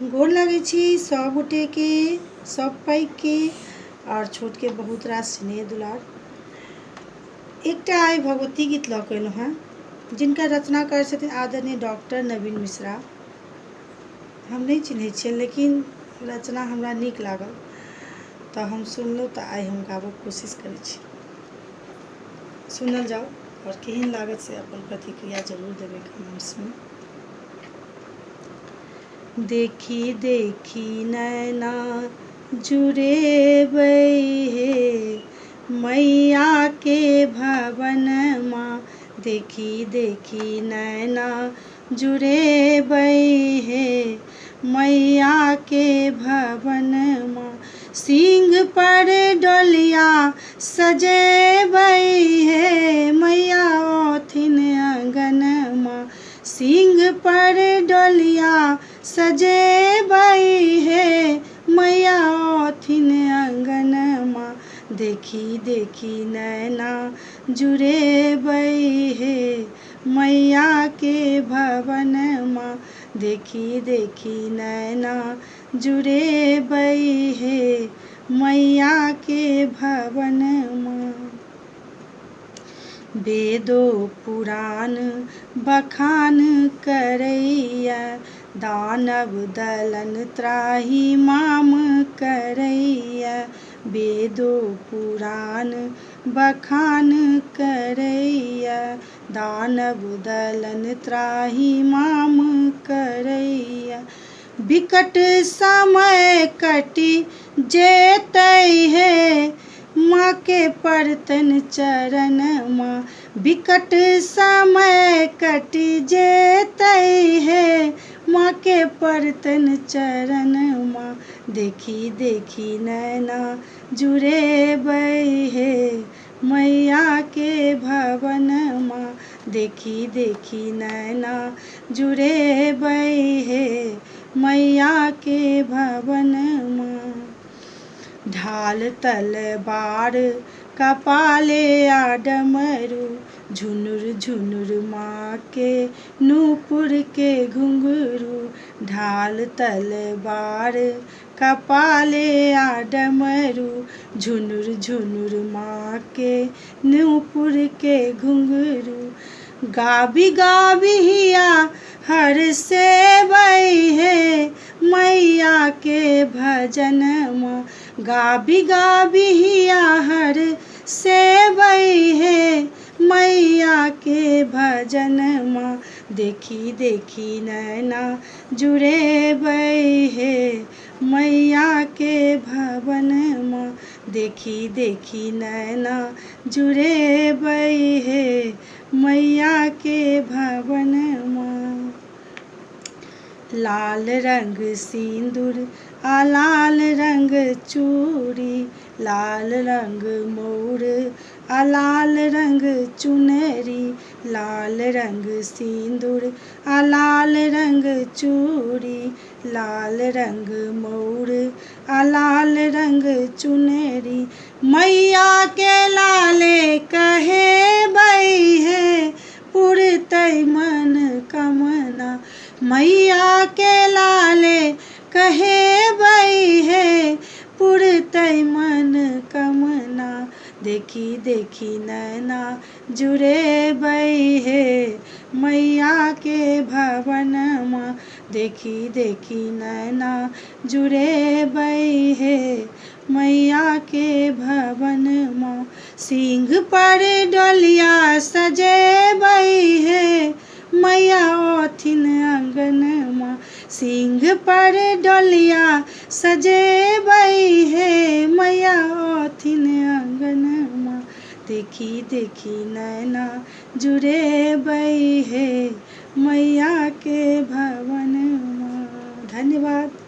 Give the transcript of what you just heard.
गोर लगे छी सब गोटे के, सब पैघ के और छोट के बहुत रास स्नेह दुलार। एकटा आइ भगवती गीत लऽ कऽ एलहुँ हेँ जिनकर रचनाकार छथिन आदरणीय डॉक्टर नवीन मिश्रा। हम नहीं चिन्हैत छियनि लेकिन रचना हमरा नीक लागल तऽ हम सुनलहुँ, तऽ आइ हम गाबक कोशिश करै छी। सुनल जाओ और केहन लागत से अपन प्रतिक्रिया जरूर देबै कमेंट्स में। देखी देखी नैना जुड़ेबै हे मैया के भवन माँ, देखी देखी नैना जुड़ेबै हे मैया के भवन माँ। सिंह पर डोलिया सजेबै हे मैया ओथिन आंगन माँ, सिंह पर डोलिया सजेबै हे मैया ओथिन आंगन माँ। देखी देखी नैना जुड़ेबै हे मैया के भवन माँ, देखी देखी नैना जुड़ेबै हे मैया के भवन माँ। वेदो पुराण बखान करैया, दानव दलन त्राहि माम करैया। वेदो पुराण बखान करैया, दानव दलन त्राहि माम करैया। विकट समय कटि जेतै हे माँ के परतन चरण माँ, विकट समय कटि जेतै हे माँ के परतन चरण माँ। देखी देखी नैना जुड़ेबै हे मैया के भवन माँ, देखी देखी नैना जुड़ेबै हे मैया के भवन माँ। ढाल तलवार कपाले आ डमरू, झुनुर झुनुर माँ के नूपुर के घुंघरू। ढाल तलवार कपाले आ डमरू, झुनुर झुनुर माँ के नूपुर के घुंघरू। गाबी गाबी हिया हरसेबै हे मैया के भजन माँ, गाबी गाबी हिया हरसेबै हे मैया के भजन माँ। देखी देखी नैना जुड़ेबै हे मैया के भवन माँ, देखी देखी नैना जुड़ेबै हे मैया के भवन माँ। लाल रंग सिंदूर आ लाल रंग चूड़ी, लाल रंग मौर आ लाल रंग चुनरी। लाल रंग सिंदूर आ लाल रंग चूड़ी, लाल रंग मौर आ लाल रंग चुनरी। मैया के लाले कहेबै हे पुरतै मन कामना, मैया के लाले कहेबै हे पुरतै मन कामना। देखी देखी नैना जुड़ेबै हे मैया के भवन माँ, देखी देखी नैना जुड़ेबै हे मैया के भवन माँ। सिंह पर डोलिया सजेबै हे मैया ओथिन आंगन माँ, सिंह पर डोलिया सजेबै हे मैया ओथिन आंगन माँ। देखी देखी नैना जुड़ेबै हे मैया के भवन माँ। धन्यवाद।